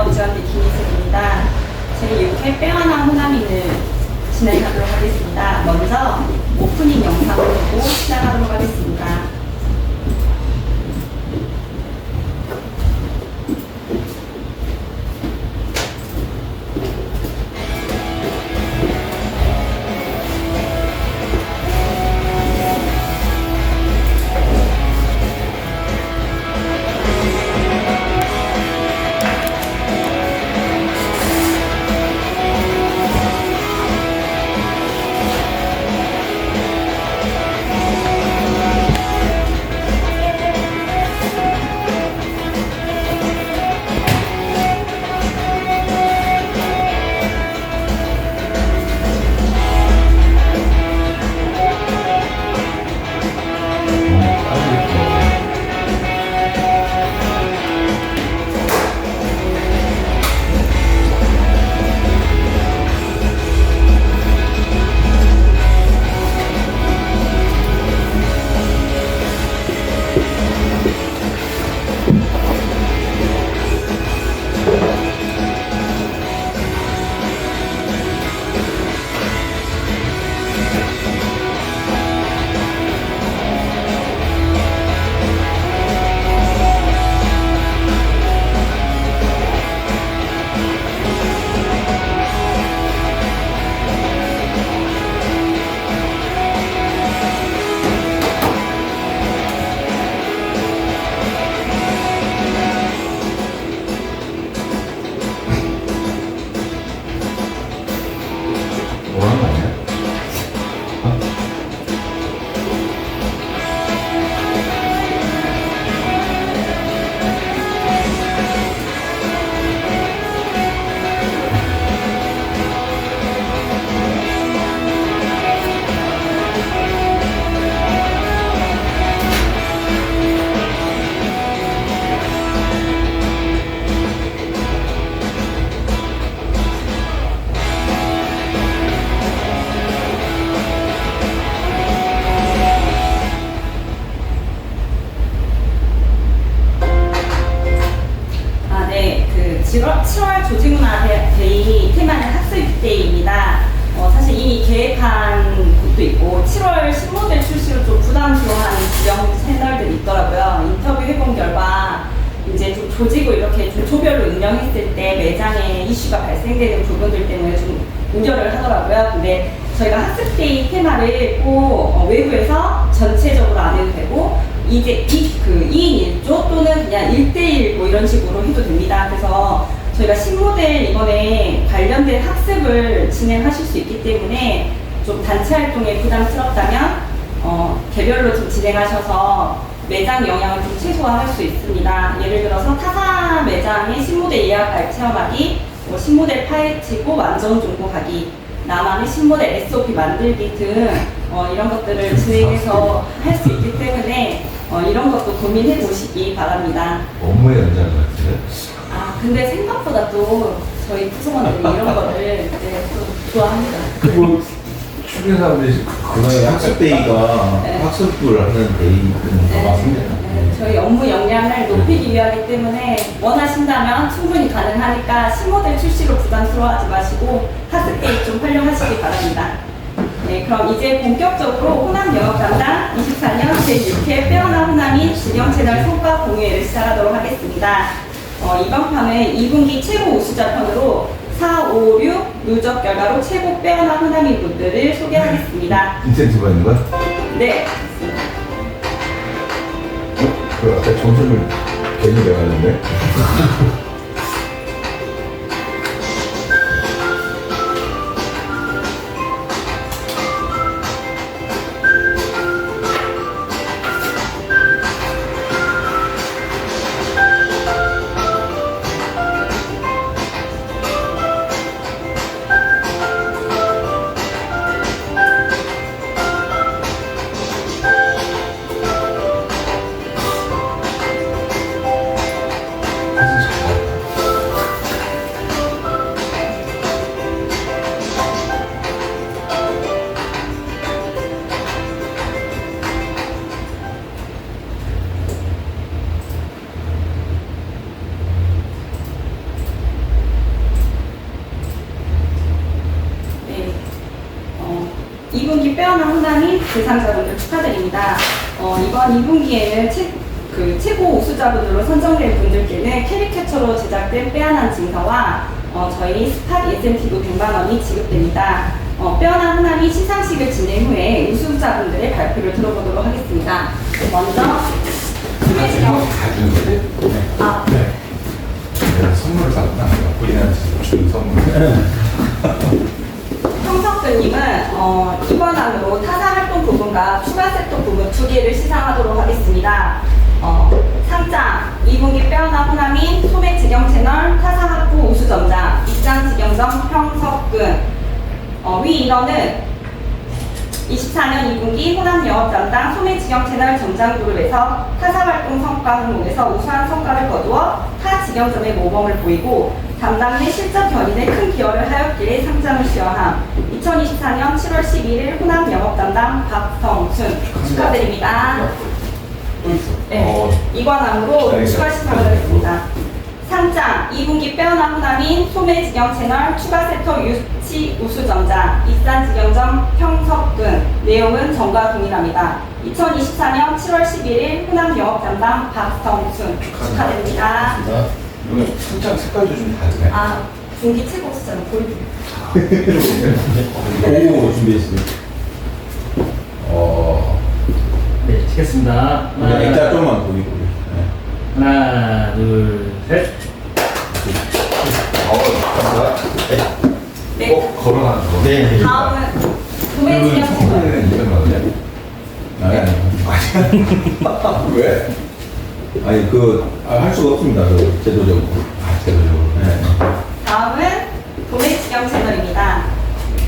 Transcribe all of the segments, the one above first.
의전대 김희슬입니다. 제6회 빼어난 호남인을 진행하도록 하겠습니다. 먼저 오프닝 영상을 보고 시작하도록 하겠습니다. 뭐하는 거 아니야? 네, 7월 조직문화 데이 테마는 학습데이입니다. 사실 이미 계획한 곳도 있고 7월 신모델 출시로 좀 부담스러워하는 지역 채널들이 있더라고요. 인터뷰 해본 결과 이제 좀 조직을 이렇게 좀 조별로 운영했을 때 매장에 이슈가 발생되는 부분들 때문에 좀 우려를 하더라고요. 근데 저희가 학습데이 테마를 꼭 외부에서 전체적으로 안 해도 되고 이제 2인 1조 또는 그냥 1대1 뭐 이런 식으로 해도 됩니다. 그래서 저희가 신모델 이번에 관련된 학습을 진행하실 수 있기 때문에 좀 단체 활동에 부담스럽다면 개별로 좀 진행하셔서 매장 영향을 좀 최소화할 수 있습니다. 예를 들어서 타사 매장의 신모델 예약 체험하기, 신모델 파헤치고 완전 정보하기, 나만의 신모델 SOP 만들기 등 이런 것들을 진행해서 할 수 있기 때문에 이런 것도 고민해 보시기 바랍니다. 업무에 연장 같은데? 근데 생각보다 또 저희 구성원들이 이런 거를 또 좋아합니다. 뭐 주변 사람들이 그거에 학습데이가 네. 학습을 하는 데이인 것 같습니다. 저희 업무 역량을 높이기 위하기 때문에 원하신다면 충분히 가능하니까 신모델 출시로 부담스러워하지 마시고 학습데이 좀 활용하시기 바랍니다. 네, 그럼 이제 본격적으로 호남 영업 담당 24년 제6회 빼어난 호남인 직영 채널 성과 공유회를 시작하도록 하겠습니다. 이번 판은 2분기 최고 우수자 편으로 4, 5, 6 누적 결과로 최고 빼어난 호남인 분들을 소개하겠습니다. 인센티브가 있는 거야? 네. 그 아까 점수를 괜히 내가는데? 대상자분들 축하드립니다. 이번 2분기에는 최고 우수자분으로 선정된 분들께는 캐리캐처로 제작된 빼어난 증서와 저희 스팟 인센티브 100만 원이 지급됩니다. 빼어난 호남이 시상식을 진행 후에 우수자분들의 발표를 들어보도록 하겠습니다. 먼저 소매지경 다 주는 거지? 아, 네. 내가 선물을 샀구나. 우리한테 준 선물. 형석근님은 이번 안으로 타사 활동 부분과 추가 섹터 부분 2개를 시상하도록 하겠습니다. 상장 2분기 빼어난 호남인 소매직영 채널 타사 학부 우수점장 입장직영점 형석근. 위 인원은 24년 2분기 호남 영업 담당 소매직영 채널 점장그룹에서 타사 활동 성과 항목에서 우수한 성과를 거두어 타 직영점의 모범을 보이고 담당 내 실적 견인에 큰 기여를 하였기에 상장을 수여함. 2024년 7월 11일 호남 영업 담당 박성순 축하드립니다. 또 있어. 네, 이관함으로 네, 추가 시상을 하겠습니다. 상장 2분기 빼어난 호남인 소매직영 채널 추가 섹터 유치 우수점장 익산직영점 형석근. 내용은 전과 동일합니다. 2024년 7월 11일 호남 영업 담당 박성순 축하드립니다. 오늘 상장 색깔도 좀 다르네. 아, 분기 최고 숫자는 보여드릴게요. 오, 준비했습니다. 네, 찍겠습니다. 액자 좀만 보이고. 하나, 둘, 셋. 감사합니다. 네. 걸어놔. 네. 다음은 소매직영 채널. 는 200만 원이야? 아니. 왜? 아니 할 수가 없습니다. 제도적으로. 제도적으로. 네. 다음은 도매직영 채널입니다.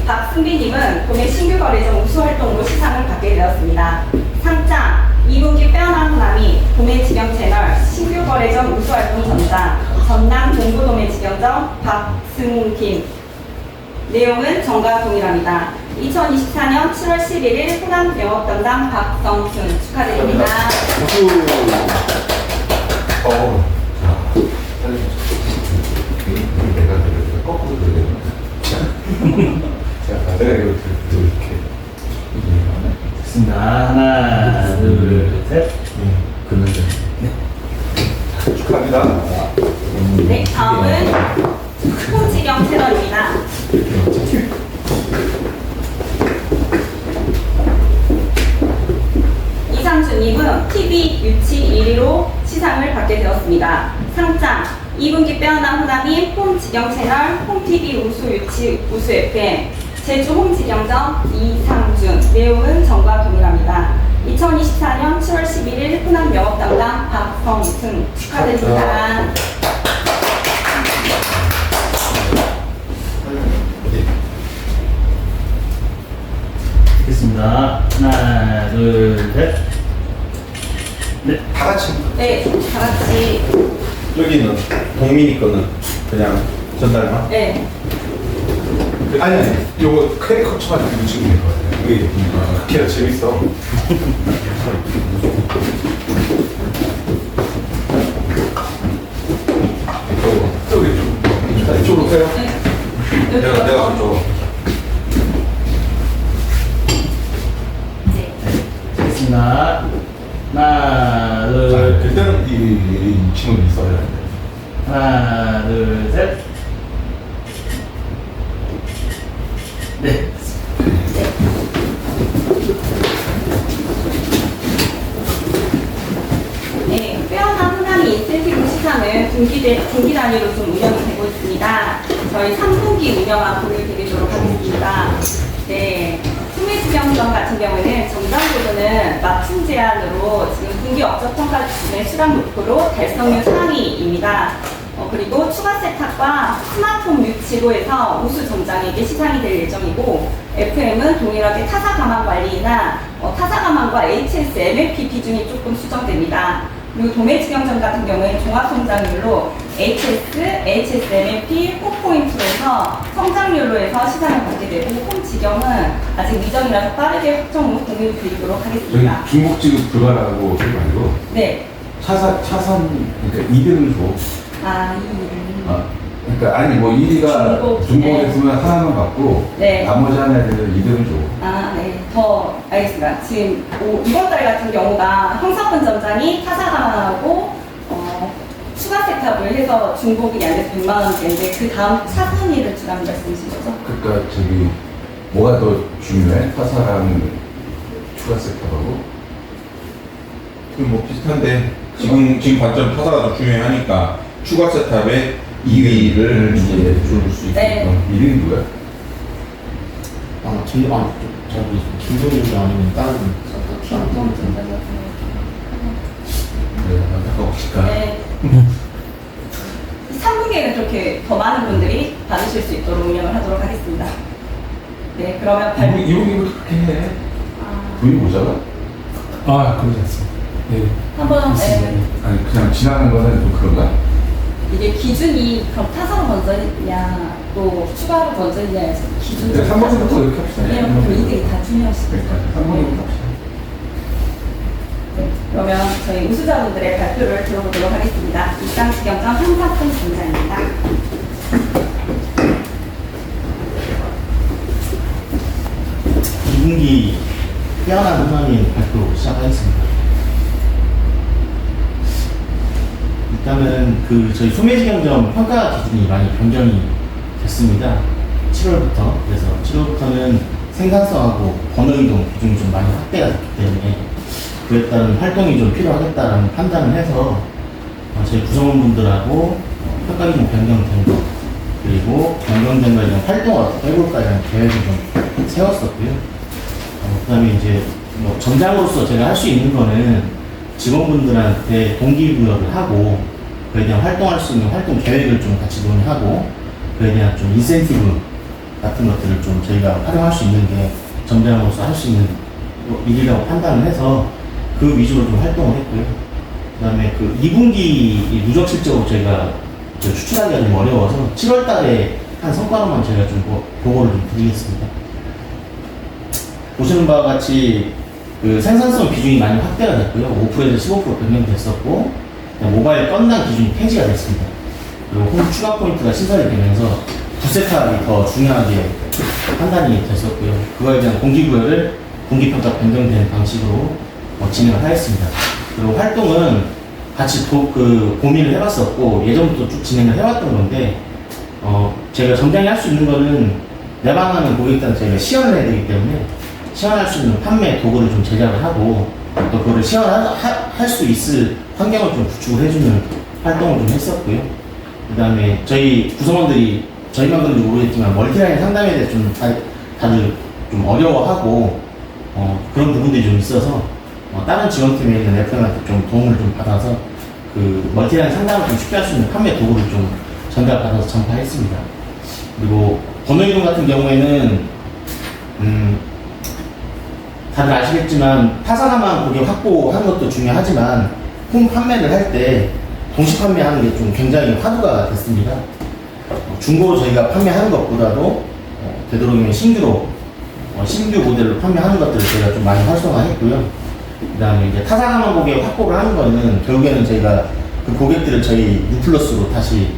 박승비님은 도매 신규 거래점 우수 활동으로 시상을 받게 되었습니다. 상장 2분기 빼어난 호남이 도매직영 채널 신규 거래점 우수 활동 전장 전남 동부도매직영점 박승김. 내용은 전과 동일합니다. 2024년 7월 11일 호남 영업 담당 박성순 축하드립니다. 박수. 자, 내가 그래. 거꾸로 그래. 자, 내가 이거 이렇게. 됐습니다. 하나, 둘, 셋. 긋는데. 축하합니다. 네, 다음은 홍지경 채널입니다. 이상주님은 TV 유치 1위로 시상을 받게 되었습니다. 상장 2분기 빼어난 호남이 홈지경 채널 홈TV 우수 유치 우수 FM 제주 홈지경점 이상준. 내용은 전과 동일합니다. 2024년 7월 11일 호남 영업 담당 박성승 축하드립니다. 찍겠습니다. 하나, 둘, 셋. 네. 다 같이. 네, 다 같이. 여기는 동민이 거는 그냥 전달만. 네. 아니, 요거 캐리커처만 이거 찍는 거 같아요. 이게 그렇게 재밌어. 저기 좀. 이쪽으로 빼요. 네. 내가 그쪽. 네. 찍겠습니다. 하나, 둘, 그때는 이 친구는 있어야 되는데. 하나, 둘, 셋. 네. 네, 빼어난 호남이 인센티브 시상은 분기 단위로 좀 운영이 되고 있습니다. 저희 3분기 운영안 공유드리도록 하겠습니다. 네, 소매지경점 같은 경우에는 점장부분은 맞춤 제한으로 지금 분기 업적 평가 기준의 수락 목표로 달성률 상위입니다. 그리고 추가 세탁과 스마트홈 유치로 해서 우수 점장에게 시상이 될 예정이고 FM은 동일하게 타사 가망 관리나 타사 가망과 HS, MLP 비중이 조금 수정됩니다. 그리고 도매직영점 같은 경우에는 종합 성장률로 HS, MLP, 홈포인트로 해서 성장률로 해서 시상을 받게 되고 홈직영은 아직 미정이라서 빠르게 확정 후 공유 드리도록 하겠습니다. 저희 중복지급 불가라고 그러지 말고 네. 차선 그러니까 200을 줘. 아, 이 일은. 그러니까 아니 뭐 1위가 중복, 중복했으면 하나만 받고 네. 나머지 하나에 대해서 2등을 줘. 아, 네. 더 알겠습니다. 지금 이번 달 같은 경우가 형사권 점장이 타사감안하고 추가 세탑을 해서 중복이 안 돼서 100만 원대인데 그 다음 차순위를 주라는 말씀이신 거죠? 그러니까 저기 뭐가 더 중요해? 타사랑 추가 세탑하고? 뭐 비슷한데 지금 관점 타사가 더 중요하니까 추가 세탑에 2위를 이제 줄 수 있게끔. 네. 1위는 누구야? 잘 모르겠습니다. 김종윤이 아니면 다른 저도 기억좀 든다고 네, 안타까우니까. 네. 3분기에는 그렇게 더 많은 분들이 받으실 수 있도록 운영을 하도록 하겠습니다. 네, 그러면 이분이도 그렇게 해. 아, 돈이 모자라? 아, 그러지 않습니다. 네. 한번 아니 그냥 지나가는 거는 좀 그런가? 이게 기준이 그럼 타사로 먼저 있냐 또 추가로 먼저 있냐에서 기준이 네, 3번부터 이렇게 합시다. 왜냐면 그 이들이 다 중요하시니까. 그러니까 3번부터 합시다. 네, 그러면 저희 우수자분들의 발표를 들어보도록 하겠습니다. 입상지경장 황사큰 점장입니다. 이분기 뛰어난 흥망인 발표 시작하겠습니다. 일단은 그 저희 소매지경점 평가 기준이 많이 변경이 됐습니다. 7월부터. 그래서 7월부터는 생산성하고 번호이동 비중이 좀 많이 확대가 됐기 때문에 그에 따른 활동이 좀 필요하겠다라는 판단을 해서 저희 구성원분들하고 평가 기준 변경된 거 그리고 변경된 거에 대한 활동을 어떻게 해볼까라는 계획을 좀 세웠었고요. 그 다음에 이제 뭐 점장으로서 제가 할 수 있는 거는 직원분들한테 동기부여를 하고 그에 대한 활동할 수 있는 활동 계획을 좀 같이 논의하고 그에 대한 좀 인센티브 같은 것들을 좀 저희가 활용할 수 있는 게 점장으로서 할 수 있는 일이라고 판단을 해서 그 위주로 좀 활동을 했고요. 그 다음에 그 2분기 누적 실적으로 저희가 추출하기가 좀 어려워서 7월 달에 한 성과로만 저희가 좀 보고를 좀 드리겠습니다. 보시는 바와 같이 그 생산성 비중이 많이 확대가 됐고요. 5%에서 15% 변경됐었고, 모바일 건당 기준이 폐지가 됐습니다. 그리고 홈 추가 포인트가 신설이 되면서 부세탑이 더 중요하게 판단이 됐었고요. 그거에 대한 공기구역을 분기평가 변경된 방식으로 진행을 하였습니다. 그리고 활동은 같이 고민을 해봤었고, 예전부터 쭉 진행을 해왔던 건데, 제가 점장이 할 수 있는 거는 내방하는 고객들한테 저희가 시연을 해야 되기 때문에 시연할 수 있는 판매 도구를 좀 제작을 하고 또 그거를 시연할 수 있을 환경을 좀 구축을 해주는 활동을 좀 했었고요. 그 다음에 저희 구성원들이 저희만 그런지 모르겠지만 멀티라인 상담에 대해서 좀 다들 좀 어려워하고 그런 부분들이 좀 있어서 다른 지원팀에 있는 FM한테 좀 도움을 좀 받아서 그 멀티라인 상담을 좀 쉽게 할 수 있는 판매 도구를 좀 전달받아서 전파했습니다. 그리고 번호이동 같은 경우에는 다들 아시겠지만 타사나만 고객 확보하는 것도 중요하지만 홈 판매를 할 때 동시 판매하는 게 좀 굉장히 화두가 됐습니다. 중고로 저희가 판매하는 것보다도 되도록이면 신규로 신규 모델로 판매하는 것들을 저희가 좀 많이 활성화했고요. 그 다음에 이제 타사나만 고객 확보를 하는 거는 결국에는 저희가 그 고객들을 저희 U+로 다시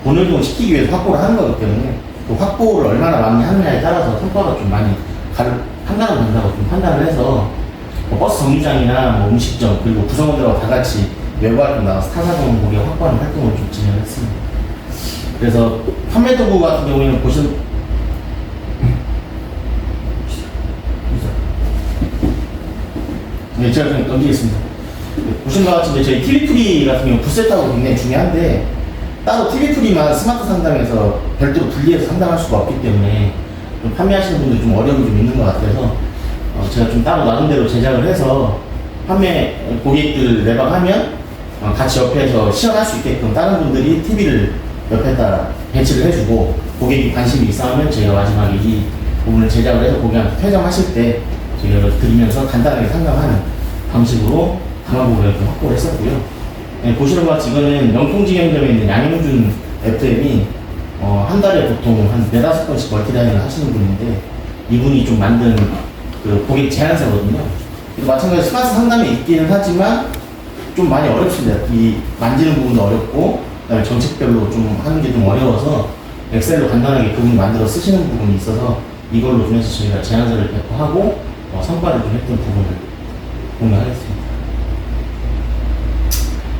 번호이동을 시키기 위해서 확보를 하는 거기 때문에 그 확보를 얼마나 많이 하느냐에 따라서 성과가 좀 많이 판단은 된다고 좀 판단을 해서 버스 정류장이나 음식점 그리고 구성원들하고 다 같이 외부 활동 나가서 타사동 고객 확보하는 활동을 좀 진행을 했습니다. 그래서 판매 도구 같은 경우에는 네, 제가 좀 넘기겠습니다. 보시는 것 같이 저희 TV프리 같은 경우 부세타고 굉장히 중요한데 따로 TV프리만 스마트 상담에서 별도로 분리해서 상담할 수가 없기 때문에 좀 판매하시는 분들이 좀 어려움이 좀 있는 것 같아서 제가 좀 따로 나름대로 제작을 해서 판매 고객들 내방하면 같이 옆에서 시연할 수 있게끔 다른 분들이 TV를 옆에다 배치를 해주고 고객이 관심이 있어 하면 저희가 마지막에 이 부분을 제작을 해서 고객한테 퇴장하실 때 저희가 드리면서 간단하게 상담하는 방식으로 강화부를 확보를 했었고요. 네, 보시는 것 같이 이거는 영통지경점에 있는 양영준 FM이 한 달에 보통 한 4-5번씩 멀티라인을 하시는 분인데 이분이 좀 만든 그 고객 제안서거든요. 마찬가지로 스마트 상담이 있기는 하지만 좀 많이 어렵습니다. 이 만지는 부분도 어렵고 그다음에 정책별로 좀 하는 게 좀 어려워서 엑셀로 간단하게 그분이 만들어 쓰시는 부분이 있어서 이걸로 좀 해서 저희가 제안서를 배포하고 성과를 좀 했던 부분을 공유하겠습니다.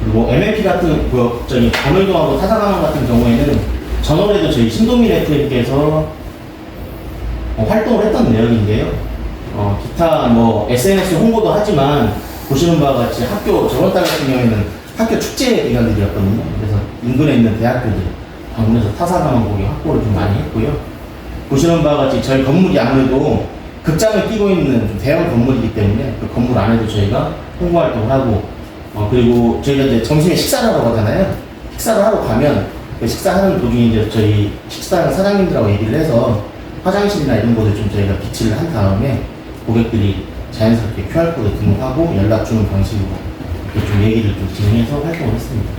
그리고 MLP 같은 범일동하고 타사강원 같은 경우에는 전월에도 저희 신도민 FM께서 활동을 했던 내역인데요. 기타 SNS 홍보도 하지만 보시는 바와 같이 저번 달 같은 경우에는 학교 축제 기간들이었거든요. 그래서 인근에 있는 대학교들 방문해서 타사강원 고객 확보를 좀 많이 했고요. 보시는 바와 같이 저희 건물이 아무래도 극장을 끼고 있는 좀 대형 건물이기 때문에 그 건물 안에도 저희가 홍보 활동을 하고 그리고 저희가 이제 점심에 식사를 하러 가잖아요. 식사를 하러 가면 그 식사하는 도중에 이제 저희 식당 사장님들하고 얘기를 해서 화장실이나 이런 곳을 좀 저희가 비치를 한 다음에 고객들이 자연스럽게 QR코드 등록하고 연락 주는 방식으로 이렇게 좀 얘기를 좀 진행해서 활동을 했습니다.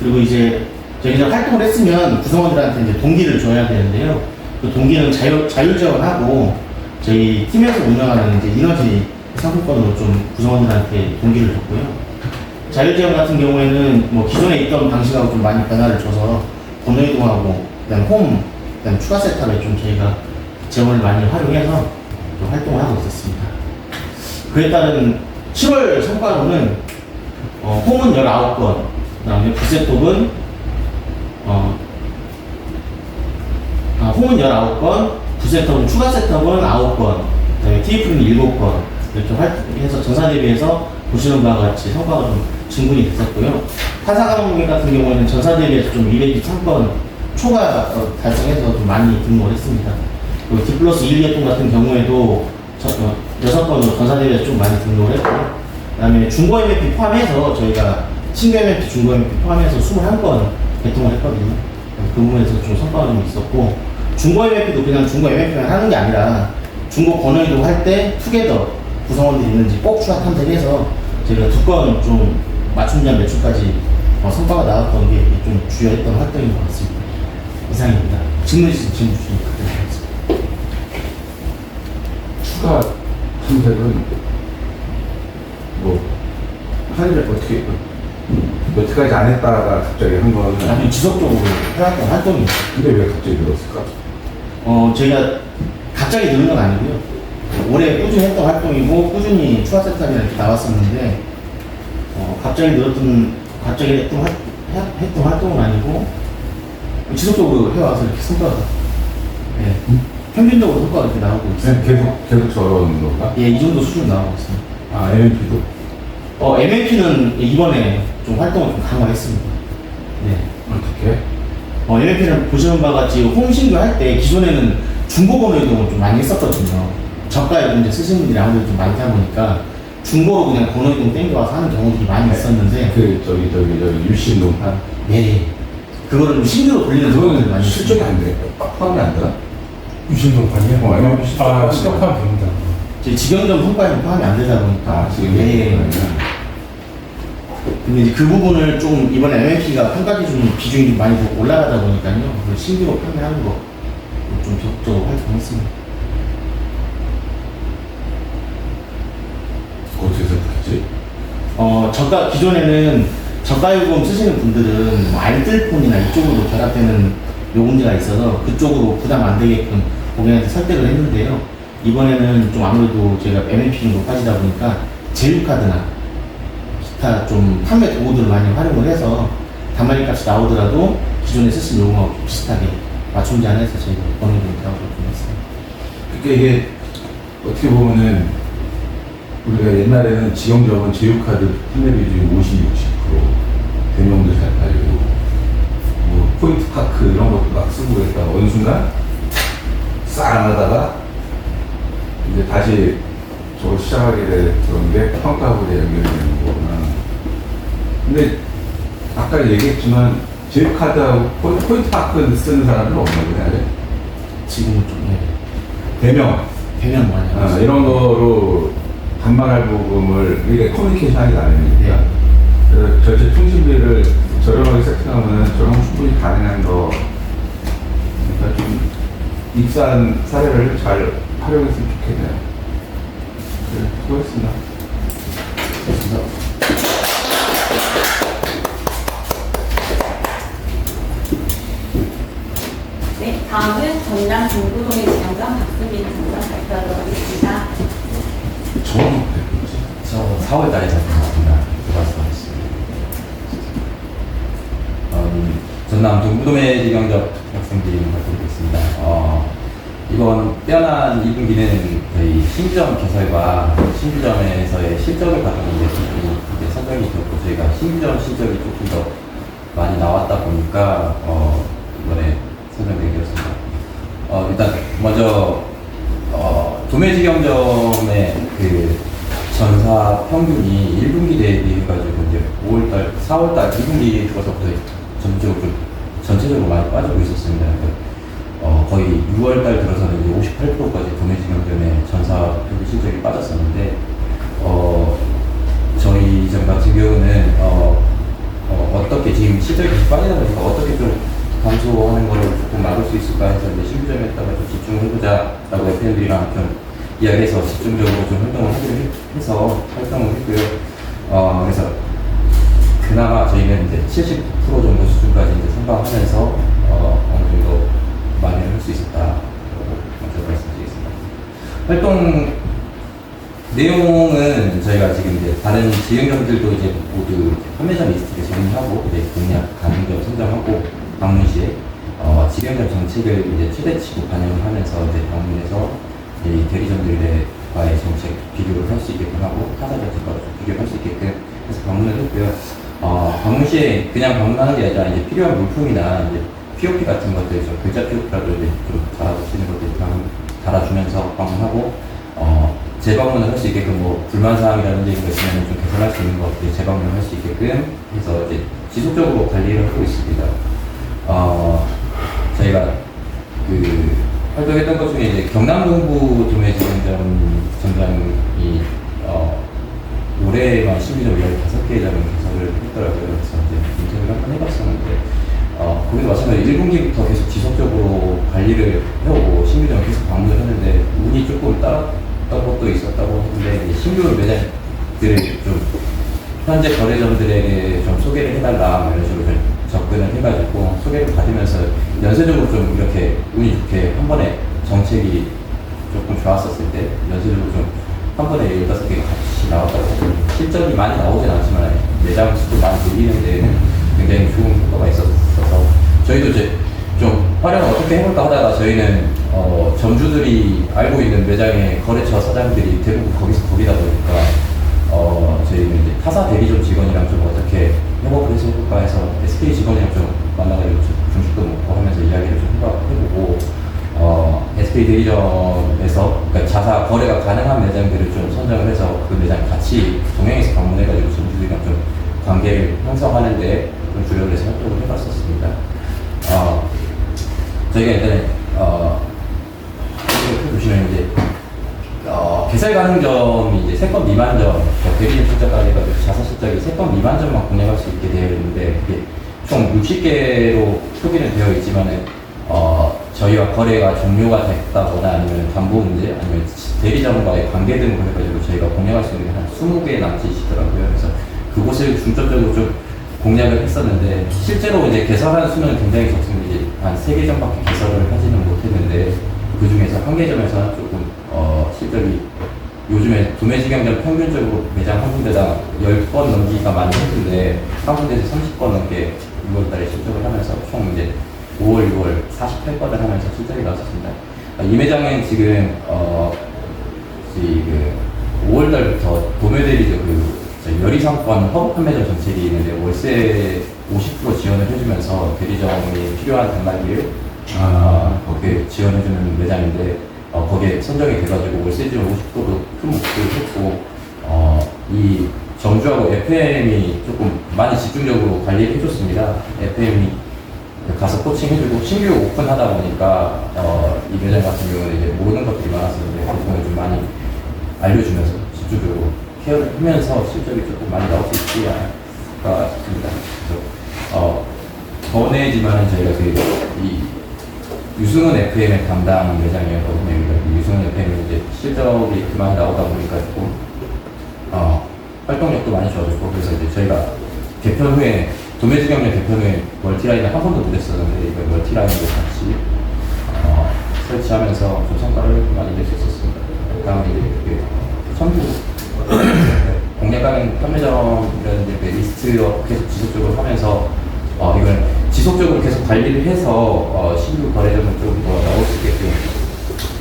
그리고 이제 저희가 활동을 했으면 구성원들한테 이제 동기를 줘야 되는데요. 그 동기는 자율지원하고 저희 팀에서 운영하는 이제 이너지 상품권으로 좀 구성원들한테 동기를 줬고요. 자율지원 같은 경우에는 기존에 있던 방식하고 좀 많이 변화를 줘서 번호이동하고 그다음 홈, 그다음 추가 세탑에 좀 저희가 재원을 많이 활용해서 좀 활동을 하고 있었습니다. 그에 따른 7월 성과로는 홈은 19건, 그다음에 부셋톱은 홈은 19건, 부셋톱은 추가 세탑은 9건, 그다음에 TF는 7건 이렇게 활동해서 전사 대비해서 보시는 바와 같이 성과가 좀 증군이 됐었고요. 타사강원 같은 경우에는 전사 대비해서 좀 223건 초과 달성해서 좀 많이 등록을 했습니다. 그리고 D+1, 2개통 같은 경우에도 6건으로 전사 대비해서 좀 많이 등록을 했고요. 그 다음에 중고 MFP 포함해서 저희가 신규 MFP, 중고 MFP 포함해서 21건 개통을 했거든요. 그 부분에서 좀 성과가 좀 있었고, 중고 MFP도 그냥 중고 MFP만 하는 게 아니라 중고 번호이동 할 때 투게더 구성원들이 있는지 꼭 추가 탐색해서 저희가 2건 좀 맞춤전 매출까지 성과가 나왔던 게 좀 주요했던 활동인 것 같습니다. 이상입니다. 질문 주시면 부탁드리겠습니다. 추가 탐색은 하루에 어떻게 여태까지 안 했다가 갑자기 한 거는 아주 지속적으로 해왔던 활동입니다. 근데 왜 갑자기 늘었을까? 저희가 갑자기 늘은 건 아니고요. 올해 꾸준히 했던 활동이고 꾸준히 추가 세탁이 이렇게 나왔었는데 갑자기 했던 활동은 아니고 지속적으로 해와서 이렇게 성과가 평균적으로 성과가 이렇게 나오고 있습니다. 계속 저런 건가? 예, 이 정도 수준 나오고 있습니다. 아, MMP도? MLP는 이번에 좀 활동을 좀 강화했습니다. 네. 어떻게? MLP는 보시는 바와 같이 홈신규 할 때 기존에는 중고 번호이동을 좀 많이 했었거든요. 저가에 이제 쓰시는 분들이 아무래도 좀 많다 보니까 중고로 그냥 번호이동 땡겨와서 하는 경우들이 많이 있었는데 저기 유신동판? 네. 그거를 좀 신규로 돌리는 경우들이 그거는 많이 실적이 있습니다. 안 돼. 포함이 안 되나? 유신동판이요? MLP 시작하면 됩니다. 저희 직영점 성과에는 포함이 안 되다 보니까 지금 네. 근데 이제 그 부분을 좀 이번에 MLP가 평가 기준 비중이 좀 많이 올라가다 보니까요. 그걸 신규로 판매하는 거 좀 적극적으로 활동했습니다. 어떻게 생각하지? 저가 기존에는 저가요금 쓰시는 분들은 알뜰폰이나 이쪽으로 결합되는 요금제가 있어서 그쪽으로 부담 안 되게끔 고객한테 설득을 했는데요. 이번에는 좀 아무래도 저희가 MLP 정도 빠지다 보니까 제휴카드나 기타 좀 판매 도구들을 많이 활용을 해서 단말기 값이 나오더라도 기존에 쓰신 요금하고 비슷하게 맞춤 제한해서 저희가 번호를 대하고 좀 했습니다. 그러니까 이게 어떻게 보면은 우리가 옛날에는 지역적은 제휴카드 판매 비중이 50, 60% 대명도 잘 팔리고 포인트 파크 이런 것도 막 쓰고 그랬다가 어느 순간 싹 안 하다가 이제 다시 저걸 시작하게 됐던 게 평가부에 연결되는 거구나. 근데 아까 얘기했지만 제휴카드하고 포인트 파크 쓰는 사람은 없나 보네. 지금은 좀 대명 대면 많이 하고 있습니다. 이런 거로 단말할부금을 이게 커뮤니케이션 하기가 아니니까 그래서 전체 통신비를 저렴하게 세팅하면 저런 충분히 가능한 거 그러니까 좀 입사한 사례를 잘 활용했으면 좋겠네요. 네, 수고했습니다. 그래서 전남 중구동의 지점장 박수민 점장 발표하도록 하겠습니다. 저는 그랬지. 저 4월 달에 잡혔습니다. 말씀하셨습니다. 전남 동구도매 지경적 학생들이 맡고 있습니다. 이번 빼어난 2분기는 저희 신규점 개설과 신규점에서의 실적을 가져오는 데 이제 선정이 되었고 저희가 신규점 실적이 조금 더 많이 나왔다 보니까 이번에 선정되게 되었습니다. 일단 먼저 도매지경점의 그 전사 평균이 1분기 대비 해가지고 이제 5월달, 4월달 2분기 들어서부터 전체적으로 좀 전체적으로 많이 빠지고 있었습니다. 거의 6월달 들어서는 이제 58%까지 도매지경점의 전사 평균 실적이 빠졌었는데 저희 점 같은 경우는 어떻게 지금 실적이 계속 빠지다 보니까 어떻게 좀 감소하는 거를 조금 막을 수 있을까 해서 이제 신규점에다가 좀 집중을 해보자라고 FM들이랑 좀 이야기해서 집중적으로 좀 활동을 하기로 해서 활동을 했고요. 그래서 그나마 저희는 이제 70% 정도 수준까지 이제 선방하면서 어느 정도 만회를 할 수 있었다라고 먼저 말씀드리겠습니다. 활동 내용은 저희가 지금 이제 다른 지역점들도 이제 모두 판매자 리스트를 정리하고 이제 공략 가능점 선정하고 방문 시에 지역점 정책을 이제 최대치로 반영을 하면서 이제 방문해서 이 대리점들과의 정책 비교를 할 수 있게끔 하고 타사 정책과 비교를 할 수 있게끔 해서 방문을 했고요. 방문 시에 그냥 방문하는 게 아니라 이제 필요한 물품이나 이제 POP 같은 것들, 글자 POP라도 이제 좀 달아주시는 것들 달아주면서 방문하고 재방문을 할 수 있게끔 뭐 불만사항이라든지 이런 거 있으면 좀 개선할 수 있는 것들 재방문을 할 수 있게끔 해서 이제 지속적으로 관리를 하고 있습니다. 저희가 그 활동했던 것 중에 이제 경남동부 도매지점점 점장이 올해만 심리적 15개의 점을 개설을 했더라고요. 그래서 이제 인터뷰를 한번 해봤었는데 거기도 마찬가지로 1분기부터 계속 지속적으로 관리를 해오고 신규점 계속 방문을 했는데 운이 조금 따랐던 것도 있었다고 했는데 신규 매장들을 좀 현재 거래점들에게 좀 소개를 해달라 뭐 이런 식으로 좀 접근을 해가지고 소개를 받으면서 연쇄적으로 좀 이렇게 운이 좋게 한 번에 정책이 조금 좋았었을 때 연쇄적으로 좀 한 번에 15개가 같이 나왔다고 하거든요. 실적이 많이 나오진 않지만 매장 수도 많이 늘리는 데는 굉장히 좋은 효과가 있었어서 저희도 이제 좀 활용을 어떻게 해볼까 하다가 저희는 점주들이 알고 있는 매장의 거래처 사장들이 대부분 거기다 보니까 저희는 이제 타사 대리점 직원이랑 좀 어떻게 협업을 해서 해볼까 해서 SK 직원이랑 좀 만나가지고 중식도 먹고 하면서 이야기를 좀 해보고 SK 대리점에서 그러니까 자사 거래가 가능한 매장들을 좀 선정을 해서 그 매장 같이 동행해서 방문해가지고 점주들이랑 좀 관계를 형성하는데 좀 주력을 해서 활동을 해봤었습니다. 저희가 일단은 이렇게 보시면 이제 개설 가능점이 이제 3건 미만점, 대리점 실적까지 해가지고 자사 실적이 3건 미만점만 공략할 수 있게 되어 있는데 그게 총 60개로 표기는 되어 있지만은 저희와 거래가 종료가 됐다거나 아니면 담보 문제 아니면 대리점과의 관계 등으로 해가지고 저희가 공략할 수 있는 게 한 20개 남짓이더라고요. 그래서 그곳을 중점적으로 좀 공략을 했었는데 실제로 이제 개설한 수는 굉장히 적습니다. 이제 한 3개 점밖에 개설을 하지는 못했는데 그 중에서 1개점에서 조금 실적이 요즘에 도매지경점 평균적으로 매장 한 군데당 10건 넘기가 많이 했는데 한 군데에서 30건 넘게 6월달에 실적을 하면서 총 이제 5월, 6월 48건을 하면서 실적이 나왔습니다. 이 매장은 지금 그 5월달부터 도매대리점 열의상권 허브 판매점 정책이 있는데 월세 50% 지원을 해주면서 대리점이 필요한 단말기를 거기에 지원해주는 매장인데 거기에 선정이 돼가지고 월세 지원 50%도 큰 목표를 했고 이 점주하고 FM이 조금 많이 집중적으로 관리를 해줬습니다. FM이 가서 코칭해주고 신규 오픈하다 보니까 이 매장 같은 경우는 이제 모르는 것들이 많았었는데 그 부분을 좀 많이 알려주면서 집중적으로 케어를 하면서 실적이 조금 많이 나올 수 있지 않을까 싶습니다. 그래서 번외지만은 저희가 이 유승은 FM의 담당 매장이었거든요. 유승은 FM이 이제 실적이 그만 나오다 보니까 조금 활동력도 많이 좋아졌고 그래서 이제 저희가 개편 후에 도매지경점 개편 후에 멀티라인을 한 번도 못 했었는데 이걸 멀티라인으로 같이 설치하면서 좀 성과를 많이 낼 수 있었습니다. 그다음에 이제 그 선두 공략 가능 판매점이라든지 그 리스트 계속 지속적으로 하면서 이걸 지속적으로 계속 관리를 해서 신규 거래점을 좀 더 나올 수 있게끔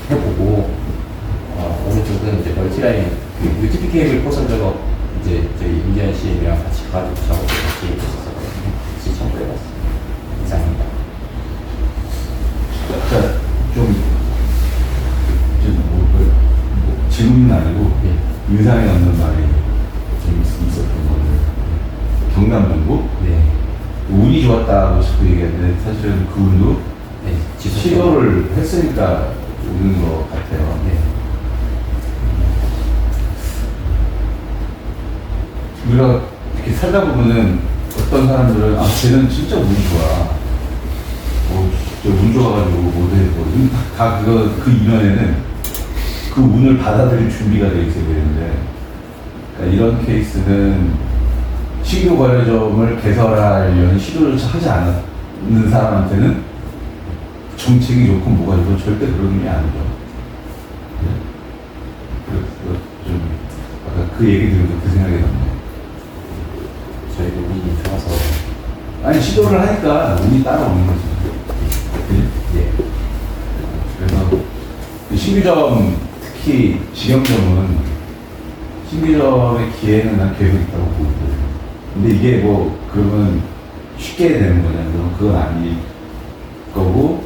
해보고 오른쪽은 이제 멀티라인 그 UTP 케이블 포선 작업 이제 저희 임기현 씨랑 같이 가지고 작업을 같이 했었거든요. 같이 참고해봤습니다. 이상입니다. 자, 질문은 아니고 인상에 남는 말이 좀 있었던 거는 경남정부 네. 운이 좋았다고 자꾸 얘기했는데 사실은 그 운도 네. 시도를 했으니까 오는 것 같아요. 네. 우리가 이렇게 살다 보면은 어떤 사람들은 쟤는 진짜 운이 좋아. 진짜 운 좋아가지고 뭐든 다 그 이면에는 그 운을 받아들일 준비가 돼 있어야 되는데 그러니까 이런 케이스는 신규 거래점을 개설하려는 시도를 하지 않는 사람한테는 정책이 좋고 뭐가 좋고 절대 그런 게 아니죠. 네. 그래서 좀 아까 그 얘기 들으면서 그 생각이 났네요. 저희도 운이 좋아서 아니 시도를 하니까 운이 따라오는 거지. 예. 그래서 신규점 특히 직영점은 신규점의 기회는 난 계속 있다고 보고 근데 이게 뭐 그러면 쉽게 되는 거냐면 그건 아닐 거고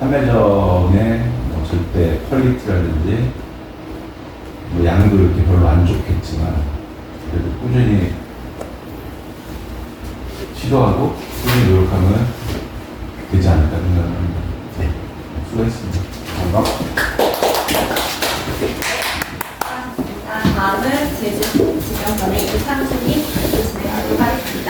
판매점의 뭐 절대 퀄리티라든지 뭐 양도 이렇게 별로 안 좋겠지만 그래도 꾸준히 시도하고 꾸준히 노력하면 되지 않을까 생각합니다. 네. 수고했습니다. 감사합니다. 다음은 제주지경점의 이상수님 진행하도록 하겠습니다.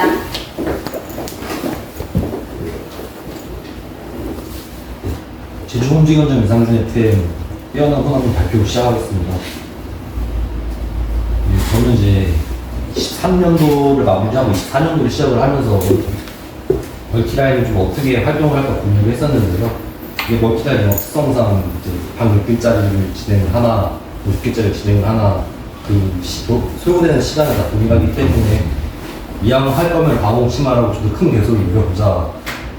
제주홈지경점 이상준의 FM 뛰어난 호남을 발표 시작하겠습니다. 저는 이제 23년도를 마무리하고 24년도를 시작을 하면서 멀티라인을 좀 어떻게 활동을 할까 고민을 했었는데요. 이게 멀티라인 특성상 이제 방 6개짜리를 진행을 하나, 50개짜리를 진행을 하나, 소요되는 시간을 다 동일하기 때문에 이왕 할 거면 방어 심화라고 좀 더 큰 개소를 이뤄보자.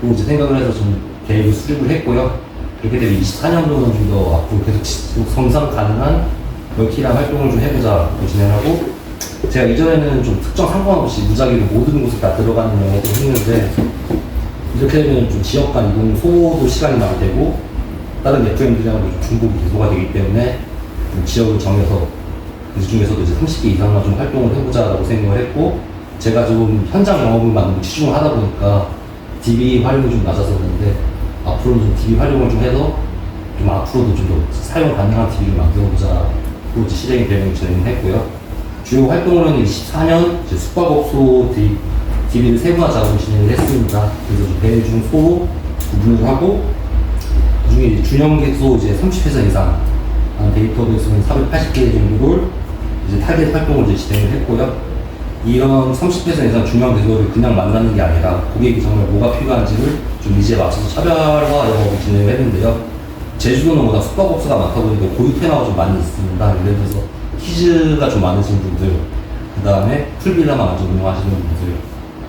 고 이제 생각을 해서 좀 계획을 수립을 했고요. 그렇게 되면 24년도는 좀 더 앞으로 계속 성장 가능한 멀티라인 활동을 좀 해보자고 진행하고, 제가 이전에는 좀 특정 상관없이 무작위로 모든 곳에 다 들어가는 영업을 했는데, 이렇게 되면 좀 지역 간 이동 소모도 시간이 많이 되고, 다른 FM들이랑도 좀 중복이 계속화 되기 때문에, 좀 지역을 정해서, 그 중에서도 이제 30개 이상만 좀 활동을 해보자라고 생각을 했고, 제가 좀 현장 영업을 많이 치중을 하다 보니까, DB 활용이 좀 낮았었는데, 앞으로는 좀 DB 활용을 좀 해서, 좀 앞으로도 좀 더 사용 가능한 DB를 만들어보자고 이제 실행이 되면 진행을 했고요. 주요 활동으로는 24년 숙박업소 DB를 세분화 작업을 진행을 했습니다. 그래서 대중 소 구분을 하고, 그중에 이제 준영객소 이제 30회선 이상 데이터베이스는 480개 정도를 이제 타겟 활동을 이제 진행을 했고요. 이런 30회선 이상 중요한 객소를 그냥 만나는 게 아니라 고객이 정말 뭐가 필요한지를 좀 이제 맞춰서 차별화 영업을 진행을 했는데요. 제주도는 워낙 숙박업소가 많다 보니까 고유 테마가 좀 많이 있습니다. 예를 들어서 키즈가 좀 많으신 분들, 그 다음에 풀빌라만 완전 운영하시는 분들,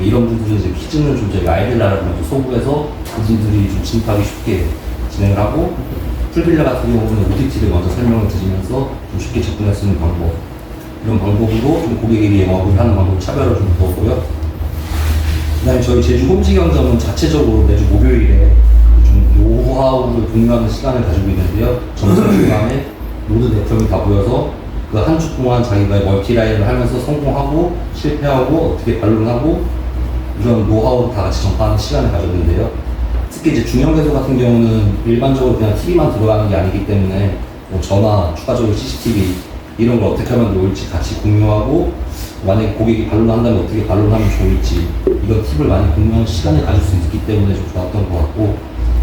이런 분들은 이제 키즈는 좀 저희가 아이들라를 먼저 소구해서 그분들이 좀 진입하기 쉽게 진행을 하고, 풀빌라 같은 경우는 OTT를 먼저 설명을 드리면서 좀 쉽게 접근할 수 있는 방법, 이런 방법으로 좀 고객에게 영업을 하는 방법 차별을 좀 두었고요. 그 다음에 저희 제주 홈지경점은 자체적으로 매주 목요일에 좀 노하우를 공유하는 시간을 가지고 있는데요. 정상 중간에 모든 네트워크가 다 모여서 그 한 주 동안 자기가 멀티라인을 하면서 성공하고 실패하고 어떻게 반론하고 이런 노하우를 다 같이 전파하는 시간을 가졌는데요. 특히 이제 중형개소 같은 경우는 일반적으로 그냥 TV만 들어가는 게 아니기 때문에 뭐 전화, 추가적으로 CCTV 이런 걸 어떻게 하면 좋을지 같이 공유하고, 만약에 고객이 반론한다면 어떻게 반론하면 좋을지 이런 팁을 많이 공유하는 시간을 가질 수 있기 때문에 좀 좋았던 것 같고,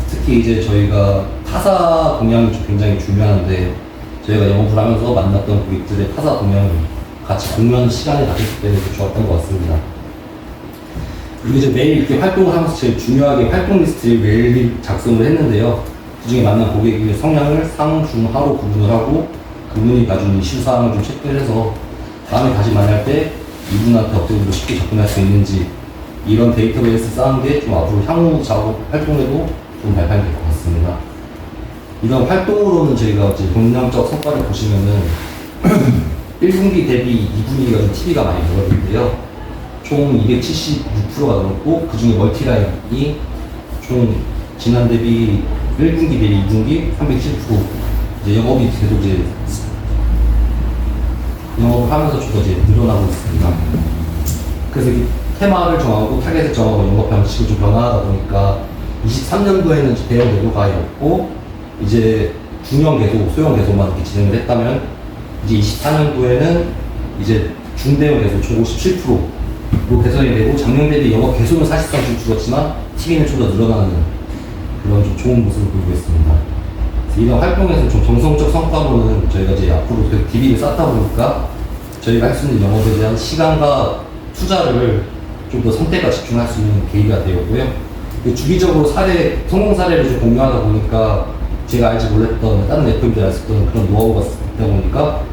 특히 이제 저희가 타사 동향이 좀 굉장히 중요한데, 저희가 영업을 하면서 만났던 고객들의 타사 동향을 같이 공유하는 시간을 가졌기 때문에 좀 좋았던 것 같습니다. 그리고 이제 매일 이렇게 활동을 하면서 제일 중요하게 활동 리스트를 매일 작성을 했는데요. 그중에 만난 고객의 성향을 상, 중, 하로 구분을 하고 그분이 가진 이슈사항을 좀 체크를 해서 다음에 다시 만날 때 이분한테 어떻게 더 쉽게 접근할 수 있는지 이런 데이터베이스 쌓은 게 좀 앞으로 향후 작업 활동에도 좀 발판이 될 것 같습니다. 이런 활동으로는 저희가 이제 동량적 성과를 보시면은 1분기 대비 2분기가 좀 TV가 많이 늘었는데요. 총 276%가 늘었고 그 중에 멀티라인이 총 지난 대비 1분기 대비 2분기 310% 이제 영업이 계속 이제 영업을 하면서 좀 더 이제 늘어나고 있습니다. 그래서 이 테마를 정하고 타겟을 정하고 영업 방식을 좀 변화하다 보니까 23년도에는 대형 궤도가 없고 이제 중형 궤도, 소형 궤도만 이렇게 진행을 했다면 이제 24년도에는 이제 중대형 궤도 총 57%로 개선이 되고 작년 대비 영업 개수는 사실상 좀 줄었지만 TV는 좀 더 늘어나는 그런 좀 좋은 모습을 보이고 있습니다. 이런 활동에서 좀 정성적 성과로는 저희가 이제 앞으로 DB를 쌓다 보니까 저희가 할 수 있는 영업에 대한 시간과 투자를 좀 더 선택과 집중할 수 있는 계기가 되었고요. 주기적으로 성공 사례를 좀 공유하다 보니까 제가 알지 몰랐던 다른 FM들이 알았던 그런 노하우가 있다 보니까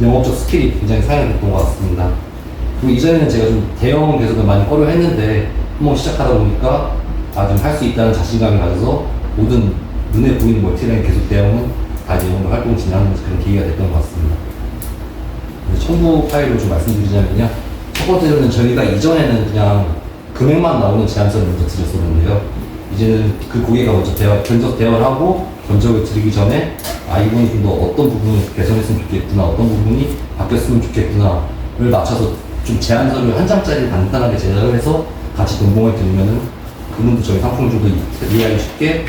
영업적 스킬이 굉장히 상향이 됐던 것 같습니다. 그리고 이전에는 제가 좀 대형 개선을 많이 꺼려 했는데 한번 시작하다 보니까 좀 할 수 있다는 자신감이 가져서 모든 눈에 보이는 멀티라인 계속 대형은 다 이제 영업을 활동을 진행하는 그런 계기가 됐던 것 같습니다. 첨부 파일로 좀 말씀드리자면요. 첫 번째로는 저희가 이전에는 그냥 금액만 나오는 제안서를 먼저 드렸었는데요. 이제는 그 고객가 먼저 견적 대화를 하고 견적을 드리기 전에 이분이 좀 더 어떤 부분을 개선했으면 좋겠구나, 어떤 부분이 바뀌었으면 좋겠구나를 맞춰서 좀 제안서를 한 장짜리 간단하게 제작을 해서 같이 동봉을 드리면은 그분도 저희 상품을 좀 더 이해하기 쉽게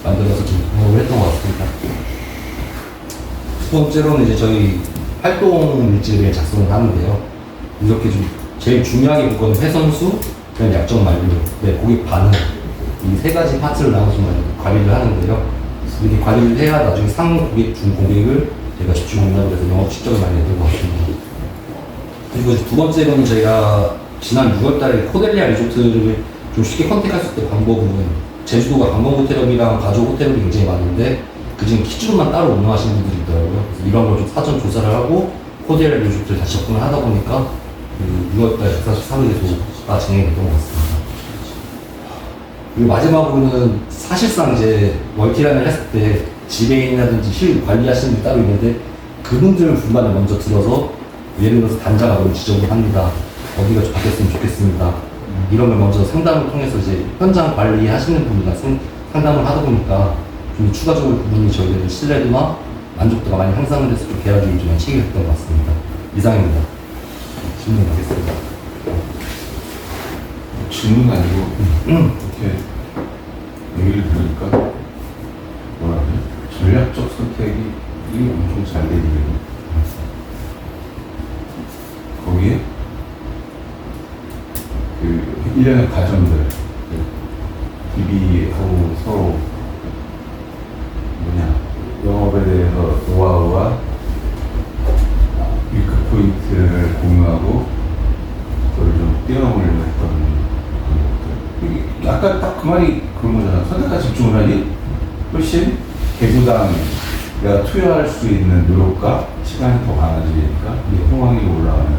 만들어서 좀 공유를 했던 것 같습니다. 두 번째로는 이제 저희 활동 일지를 작성을 하는데요. 이렇게 좀 제일 중요하게 볼 거는 회선수, 그다음 약정 만료, 고객 반응 이 세 가지 파트를 나눠서 관리를 하는데요. 이렇게 관리를 해야 나중에 상 고객, 중 고객을 저희가 집중 공략을 해서 영업 실적을 많이 냈던 것 같습니다. 그리고 이제 두 번째로는 저희가 지난 6월달에 코델리아 리조트를 좀 쉽게 컨택할 수 있는 방법은 제주도가 관광 호텔업이랑 가족 호텔업이 굉장히 많은데 그중에 키즈룸만 따로 운영하시는 분들이 있더라고요. 그래서 이런 걸 좀 사전 조사를 하고 코델리아 리조트를 다시 접근을 하다 보니까 6월달 143일에도 진행이 됐던 것 같습니다. 그리고 마지막으로는 사실상 이제 멀티라인을 했을 때 지배인이라든지 실 관리하시는 분이 따로 있는데 그분들 불만을 먼저 들어서 예를 들어서 단자가 너무 지적을 합니다. 어디가 좀 바뀌었으면 좋겠습니다. 이런 걸 먼저 상담을 통해서 이제 현장 관리하시는 분이랑 상담을 하다 보니까 좀 추가적으로 그분이 저희들 신뢰도나 만족도가 많이 향상을 돼서 좀 계약이 좀 체계됐던 것 같습니다. 이상입니다. 질문 가겠습니다. 질문 아니고 이렇게 얘기를 들으니까 뭐라 그래? 전략적 선택이 엄청 잘 되네요. 거기에 그 1년의 과정들 DB하고 서로 영업에 대해서 노하우와 위크 포인트를 공유하고 그걸 좀 뛰어넘으려고 했던 것들. 아까 딱 그 말이 그런 거잖아. 선택과 집중을 하니 훨씬 개구당 내가 투여할 수 있는 노력과 시간이 더 많아지니까 이게 성황이 올라가는.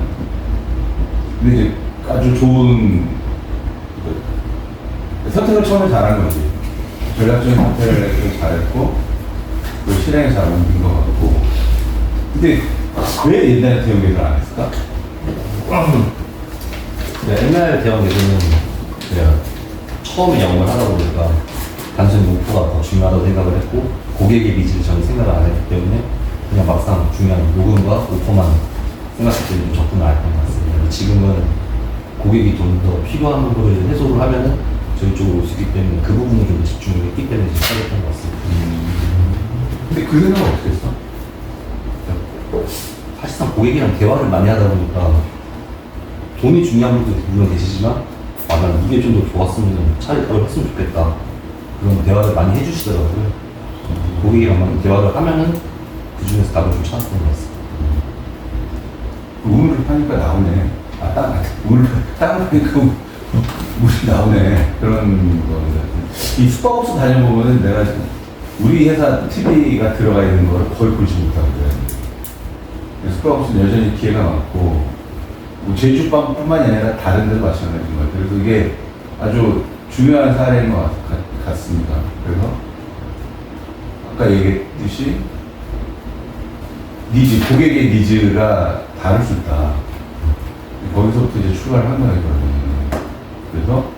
근데 이제 아주 좋은 선택을 처음에 잘한 거지. 전략적인 선택을 잘했고 그걸 실행에 잘 옮긴 것 같고. 근데 왜 옛날에 대형 계획을 안 했을까? 옛날 대형 예전은 제가 처음에 영업을 하다 보니까 단순히 목표가 더 중요하다고 생각을 했고 고객의 니즈를 저는 생각을 안 했기 때문에 그냥 막상 중요한 요금과 오퍼만 생각할 때 접근을 안 했던 것 같습니다. 지금은 고객이 좀 더 필요한 부분을 해소를 하면은 저희 쪽으로 올 수 있기 때문에 그 부분을 좀 집중을 했기 때문에 잘했던 것 같습니다. 근데 그 생각은 어떻게 했어? 사실상 고객이랑 대화를 많이 하다 보니까 돈이 중요한 분도 물론 계시지만 난 이게 좀 더 좋았으면 차라리 더 했으면 좋겠다 그런 대화를 많이 해주시더라고요. 고객이랑 많이 대화를 하면은 그 중에서 답을 좀 찾았던 것 같습니다. 우물을 파니까 나오네. 우물을 파니까 물이 나오네. 그런 거인데. 이 숙박업소 다녀보면은 내가 우리 회사 TV가 들어가 있는 걸 거의 보지 못하거든. 숙박업소는 여전히 기회가 많고, 뭐 제주뿐만이 아니라 다른 데도 마찬가지인 것 같아요. 그래서 이게 아주 중요한 사례인 것 같습니다. 그래서 아까 얘기했듯이 니즈, 고객의 니즈가 다를 수 있다. 거기서부터 이제 출발을 한 거예요. 그래서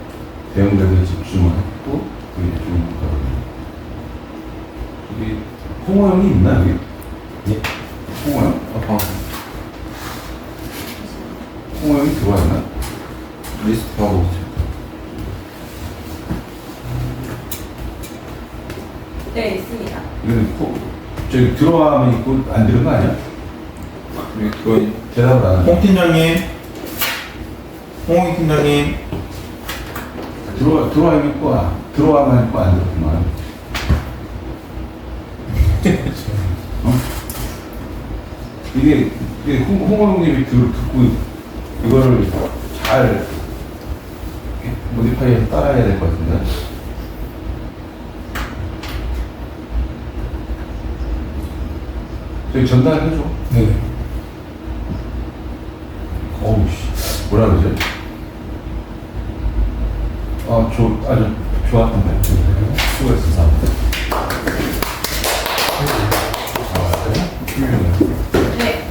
대형들에 집중을 했고, 그게 이제 좋은 거거든요. 여기 홍호 형이 있나? 여기? 예. 홍호 형? 홍호 형이 들어왔나? 리스트 하고 있어요. 네, 있습니다. 이건 저기 들어가면 있고 안 들은 거 아니야? 여기 그 대답을 안 하네. 홍 팀장님, 홍희 팀장님, 들어가면 있고, 들어가면 있고 안 들었구만. 어? 이게 홍호 형님이 듣고 이거를 잘 모디파이해서 따라야 될 것 같은데. 저기 전달해줘. 네. 어우, 씨. 뭐라 그러지? 아주 좋았던데. 수고했어. 네,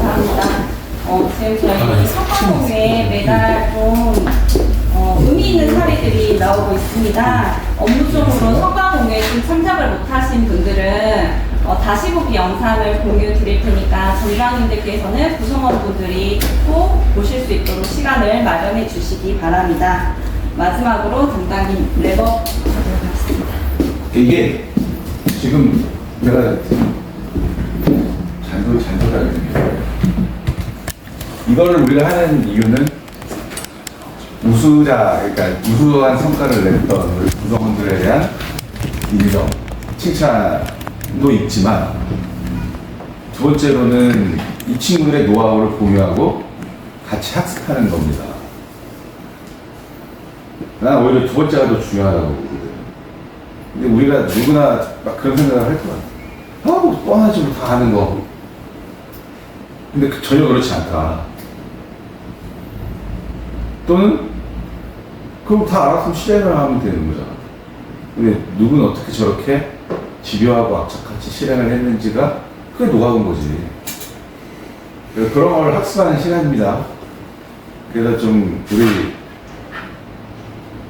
감사합니다. 지금 저희 성과공에 매달 좀 의미 있는 사례들이 나오고 있습니다. 업무적으로 성과공에 좀 참석을 못하신 분들은 다시 보기 영상을 공유 드릴 테니까 전장님들께서는 구성원분들이 꼭 보실 수 있도록 시간을 마련해 주시기 바랍니다. 마지막으로 담당님 랩업 하도록 하겠습니다. 이게 지금 내가 잔소리하겠네. 이거를 우리가 하는 이유는 그러니까 우수한 성과를 냈던 우리 구성원들에 대한 인정, 칭찬도 있지만 두 번째로는 이 친구들의 노하우를 공유하고 같이 학습하는 겁니다. 난 오히려 두 번째가 더 중요하다고 보거든. 근데 우리가 누구나 막 그런 생각을 할 거야. 뭐 뻔하지 뭐 다 하는 거. 근데 전혀 그렇지 않다. 또는 그럼 다 알았으면 실행을 하면 되는 거잖아. 근데 누구는 어떻게 저렇게 집요하고 악착같이 실행을 했는지가 그게 노하우인 거지. 그래서 그런 걸 학습하는 시간입니다. 그래서 좀 우리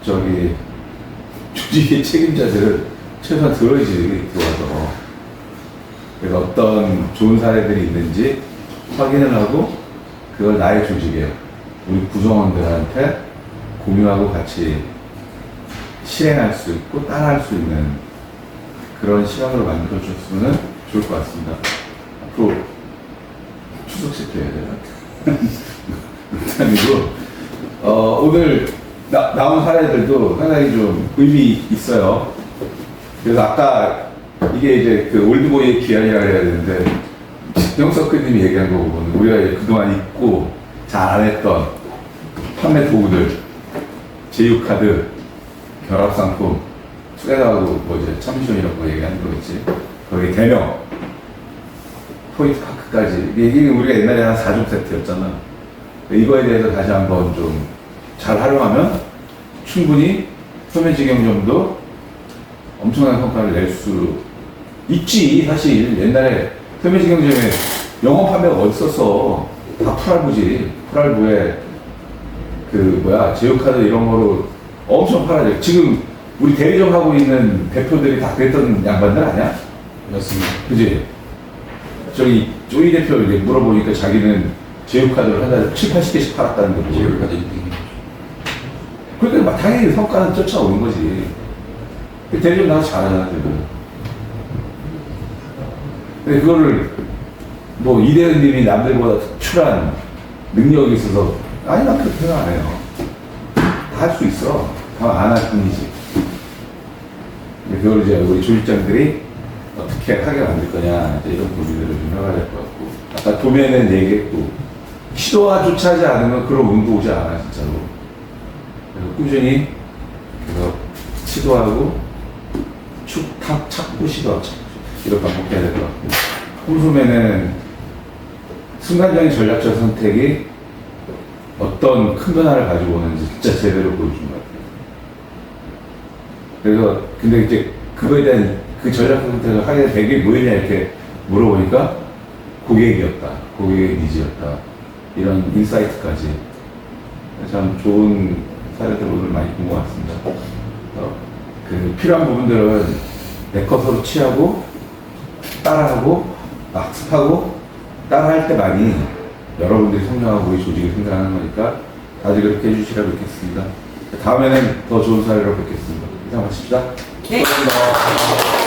조직의 책임자들은 최소한 들어야지, 들어와서. 그래서 어떤 좋은 사례들이 있는지 확인을 하고 그걸 나의 조직에 우리 구성원들한테 공유하고 같이 실행할 수 있고 따라할 수 있는 그런 시간으로 만들어줬으면 좋을 것 같습니다. 앞으로 추석시켜야 되나? 아니고 오늘 나온 사례들도 상당히 좀 의미 있어요. 그래서 아까 이게 이제 그 올드보이의 기한이라고 해야 되는데 형석근님이 얘기한 거 보면 우리가 그동안 잊고 잘 안 했던 판매 도구들, 제휴카드, 결합상품, 투게더하고 뭐 이제 참미션이라고 얘기하는 거겠지. 거기 대명, 포인트파크까지. 이게 우리가 옛날에 한 4종 세트였잖아. 이거에 대해서 다시 한번 좀 잘 활용하면 충분히 소매직영점도 엄청난 성과를 낼 수 있지. 사실 옛날에 소매직영점에 영업 판매가 어디 있었어. 다 풀알부지. 풀알부에 제휴카드 이런 거로 엄청 팔아요. 지금 우리 대리점 하고 있는 대표들이 다 그랬던 양반들 아니야? 맞습니다. 그지? 저기 쪼이 대표 이제 물어보니까 자기는 제휴카드를 한 달에 7, 80개씩 팔았다는 거고. 제휴카드 1등이. 그러니까 당연히 성과는 쫓아오는 거지. 대리점 나가서 잘하잖아, 지금. 근데 그거를 뭐 이대현님이 남들보다 특출한 능력이 있어서 나 그렇게 생각 안 해요. 다 할 수 있어. 다 안 할 뿐이지. 근데 그걸 이제 우리 조직장들이 어떻게 하게 만들 거냐, 이제 이런 고민들을 좀 해봐야 될 것 같고. 아까 도매는 얘기했고, 시도조차 하지 않으면 그런 운도 오지 않아, 진짜로. 그래서 꾸준히, 시도하고, 찾고 시도 이렇게 반복해야 될 것 같고, 홈소매는 순간적인 전략적 선택이 어떤 큰 변화를 가지고 오는지 진짜 제대로 보여준 것 같아요. 그래서 근데 이제 그거에 대한 그 전략적 선택을 하게 된 배경이 뭐였냐 이렇게 물어보니까 고객이었다, 고객의 니즈였다, 이런 인사이트까지 참 좋은 사례들 오늘 많이 본 것 같습니다. 그 필요한 부분들은 내 것으로 취하고 따라하고 학습하고 따라할 때 많이 여러분들이 성장하고 우리 조직이 성장하는 거니까 다들 그렇게 해주시라 뵙겠습니다. 다음에는 더 좋은 사례로 뵙겠습니다. 이상 마칩시다. 네. 고맙습니다.